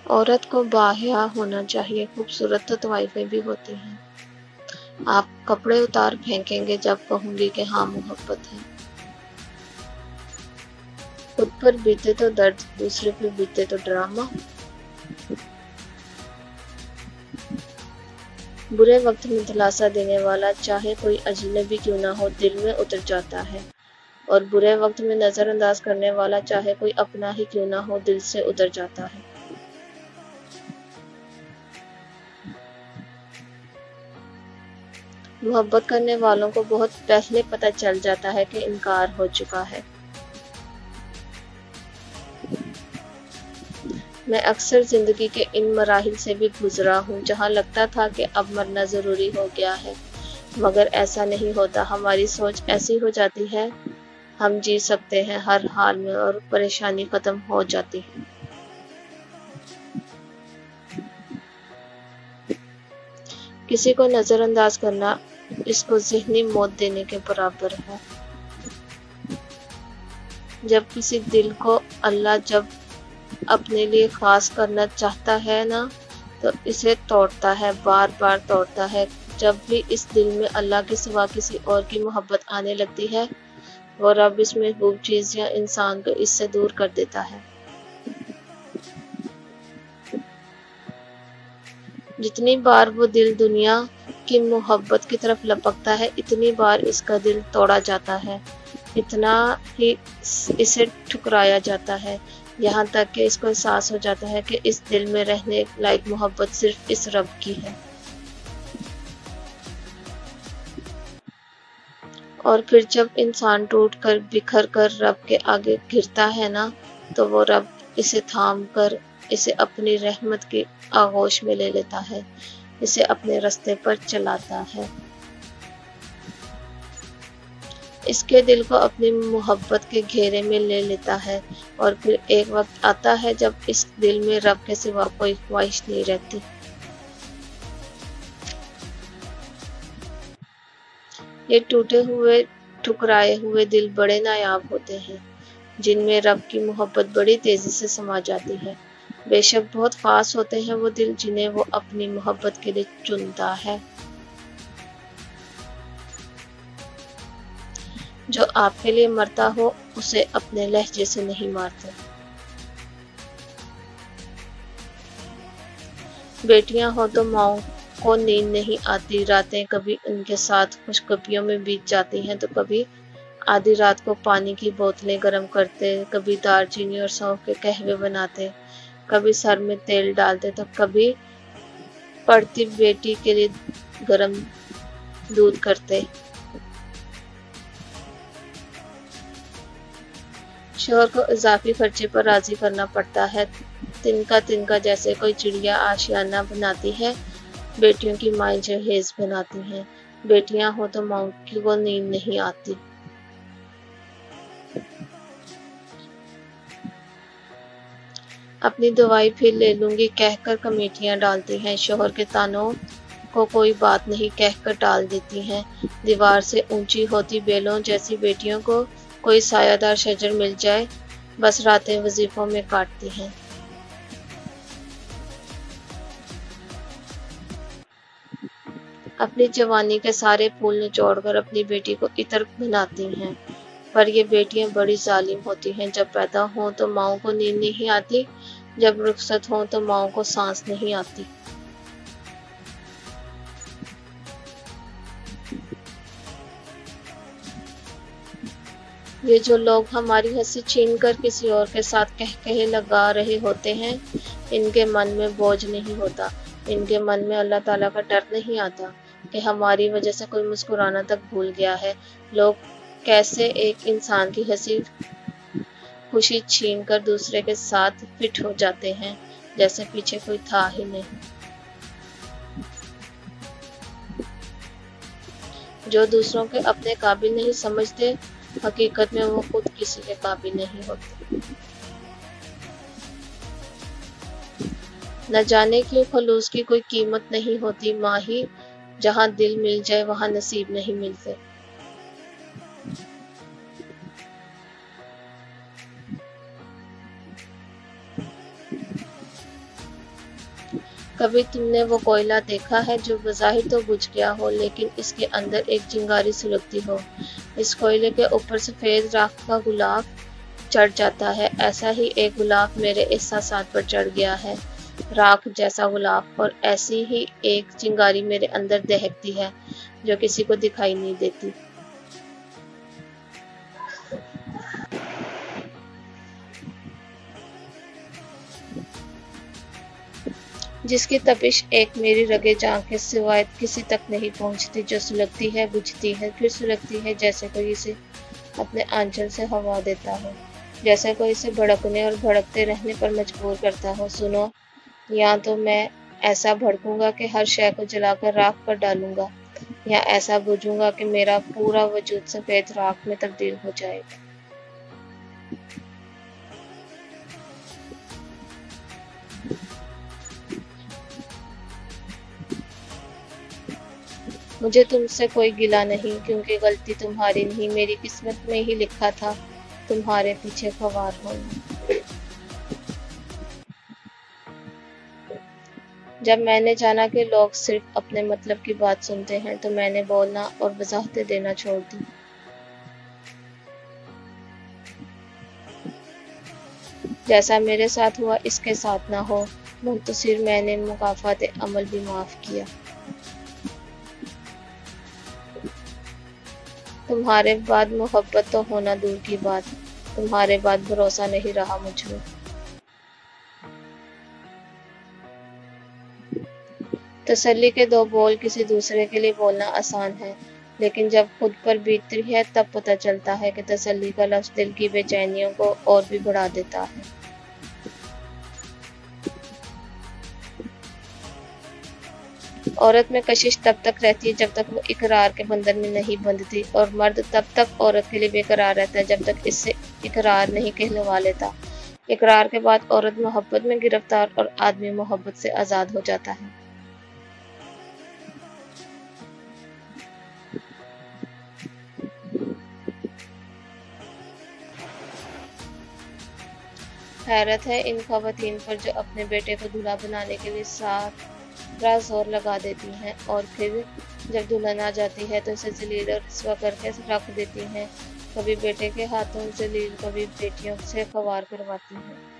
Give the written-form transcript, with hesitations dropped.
عورت کو باحیا ہونا چاہیے، خوبصورت تو طوائفیں بھی ہوتی ہیں۔ آپ کپڑے اتار پھینکیں گے جب کہوں گی کہ ہاں محبت ہے۔ خود پر بیتے تو درد، دوسرے پر بیتے تو ڈرامہ۔ برے وقت میں دلاسا دینے والا چاہے کوئی اجنبی کیوں نہ ہو دل میں اتر جاتا ہے، اور برے وقت میں نظر انداز کرنے والا چاہے کوئی اپنا ہی کیوں نہ ہو دل سے اتر جاتا ہے۔ محبت کرنے والوں کو بہت پہلے پتہ چل جاتا ہے کہ انکار ہو چکا ہے۔ میں اکثر زندگی کے ان مراحل سے بھی گزرا ہوں جہاں لگتا تھا کہ اب مرنا ضروری ہو گیا ہے، مگر ایسا نہیں ہوتا۔ ہماری سوچ ایسی ہو جاتی ہے ہم جی سکتے ہیں ہر حال میں اور پریشانی ختم ہو جاتی ہے۔ کسی کو نظر انداز کرنا اس کو ذہنی موت دینے کے برابر ہے۔ جب کسی دل کو اللہ جب اپنے لیے خاص کرنا چاہتا ہے نا تو اسے توڑتا ہے، بار بار توڑتا ہے۔ جب بھی اس دل میں اللہ کے سوا کسی اور کی محبت آنے لگتی ہے، وہ رب اس محبوب چیز یا انسان کو اس سے دور کر دیتا ہے۔ جتنی بار وہ دل دنیا کی محبت کی طرف لپکتا ہے، اتنی بار اس کا دل توڑا جاتا ہے، اتنا ہی اسے ٹھکرایا جاتا ہے، یہاں تک کہ اس کو احساس ہو جاتا ہے کہ اس دل میں رہنے لائق محبت صرف اس رب کی ہے۔ اور پھر جب انسان ٹوٹ کر بکھر کر رب کے آگے گرتا ہے نا تو وہ رب اسے تھام کر اسے اپنی رحمت کی آغوش میں لے لیتا ہے، اسے اپنے رستے پر چلاتا ہے، اس کے دل کو اپنی محبت کے گھیرے میں لے لیتا ہے۔ اور پھر ایک وقت آتا ہے جب اس دل میں رب کے سوا کوئی خواہش نہیں رہتی۔ یہ ٹوٹے ہوئے ٹھکرائے ہوئے دل بڑے نایاب ہوتے ہیں جن میں رب کی محبت بڑی تیزی سے سما جاتی ہے۔ بے شک بہت خاص ہوتے ہیں وہ دل جنہیں وہ اپنی محبت کے لیے چنتا ہے۔ جو آپ کے لیے مرتا ہو اسے اپنے لہجے سے نہیں مارتے۔ بیٹیاں ہوں تو ماؤں کو نیند نہیں آتی، راتیں کبھی ان کے ساتھ خوشگپیوں میں بیت جاتی ہیں تو کبھی آدھی رات کو پانی کی بوتلیں گرم کرتے، کبھی دار چینی اور سونف کے قہوے بناتے، کبھی سر میں تیل ڈالتے تو کبھی پڑتی بیٹی کے لیے گرم دودھ کرتے۔ شوہر کو اضافی خرچے پر راضی کرنا پڑتا ہے، تنکا تنکا جیسے کوئی چڑیا آشیانہ بناتی ہے، بیٹیوں کی مائیں جہیز بناتی ہیں۔ بیٹیاں ہوں تو ماؤں کو نیند نہیں آتی۔ اپنی دوائی پھر لے لوں گی کہہ کر کمیٹیاں ڈالتی ہیں، شوہر کے طعنوں کو کوئی بات نہیں کہہ کر ٹال دیتی ہیں۔ دیوار سے اونچی ہوتی بیلوں جیسی بیٹیوں کو کوئی سایہ دار شجر مل جائے بس راتیں وظیفوں میں کاٹتی ہیں۔ اپنی جوانی کے سارے پھول نچوڑ کر اپنی بیٹی کو عطر بناتی ہیں، پر یہ بیٹیاں بڑی ظالم ہوتی ہیں۔ جب پیدا ہوں تو ماؤں کو نیند نہیں آتی، جب رخصت ہوں تو ماؤں کو سانس نہیں آتی۔ یہ جو لوگ ہماری ہنسی چھین کر کسی اور کے ساتھ کہکہے لگا رہے ہوتے ہیں، ان کے من میں بوجھ نہیں ہوتا، ان کے من میں اللہ تعالیٰ کا ڈر نہیں آتا کہ ہماری وجہ سے کوئی مسکرانا تک بھول گیا ہے۔ لوگ کیسے ایک انسان کی ہنسی خوشی چھین کر دوسرے کے ساتھ فٹ ہو جاتے ہیں جیسے پیچھے کوئی تھا ہی نہیں۔ جو دوسروں کے اپنے قابل نہیں سمجھتے، حقیقت میں وہ خود کسی کے قابل نہیں ہوتے۔ نہ جانے کیوں خلوص کی کوئی قیمت نہیں ہوتی ماہی، جہاں دل مل جائے وہاں نصیب نہیں ملتے۔ کبھی تم نے وہ کوئلہ دیکھا ہے جو بظاہر تو بجھ گیا ہو لیکن اس کے اندر ایک چنگاری سلگتی ہو؟ اس کوئلے کے اوپر سفید راکھ کا غلاف چڑھ جاتا ہے۔ ایسا ہی ایک غلاف میرے احساسات پر چڑھ گیا ہے، راکھ جیسا غلاف، اور ایسی ہی ایک چنگاری میرے اندر دہکتی ہے جو کسی کو دکھائی نہیں دیتی۔ جس کی تپش ایک میری رگے جاں کے سوائے کسی تک نہیں پہنچتی، جو سلگتی ہے، بجھتی ہے، پھر سلگتی ہے، جیسے کوئی اسے اپنے آنچل سے ہوا دیتا ہو، جیسے کوئی اسے بھڑکنے اور بھڑکتے رہنے پر مجبور کرتا ہو۔ سنو، یا تو میں ایسا بھڑکوں گا کہ ہر شے کو جلا کر راکھ پر ڈالوں گا، یا ایسا بجھوں گا کہ میرا پورا وجود سفید راکھ میں تبدیل ہو جائے گا۔ مجھے تم سے کوئی گلہ نہیں، کیونکہ غلطی تمہاری نہیں، میری قسمت میں ہی لکھا تھا تمہارے پیچھے خوار ہونا۔ جب میں نے جانا کہ لوگ صرف اپنے مطلب کی بات سنتے ہیں تو میں نے بولنا اور وضاحتیں دینا چھوڑ دی۔ جیسا میرے ساتھ ہوا اس کے ساتھ نہ ہو، مختصر میں نے مکافات عمل بھی معاف کیا۔ تمہارے بعد محبت تو ہونا دور کی بات، تمہارے بعد بھروسہ نہیں رہا مجھ میں۔ تسلی کے دو بول کسی دوسرے کے لیے بولنا آسان ہے، لیکن جب خود پر بیتتی ہے تب پتہ چلتا ہے کہ تسلی کا لفظ دل کی بے چینیوں کو اور بھی بڑھا دیتا ہے۔ عورت میں کشش تب تک رہتی ہے جب تک وہ اقرار کے بندھن میں نہیں بندھتی، اور مرد تب تک عورت کے لیے بے قرار رہتا ہے جب تک اس سے اقرار نہیں کہلوا لیتا۔ اقرار کے بعد عورت محبت میں گرفتار اور آدمی محبت سے آزاد ہو جاتا ہے۔ حیرت ہے ان خواتین پر جو اپنے بیٹے کو دلہا بنانے کے لیے سارا زور لگا دیتی ہیں اور پھر جب دلہن آ جاتی ہے تو اسے ذلیل اور رسوا کر کے رکھ دیتی ہیں، کبھی بیٹے کے ہاتھوں ذلیل، کبھی بیٹیوں سے خوار کرواتی ہیں۔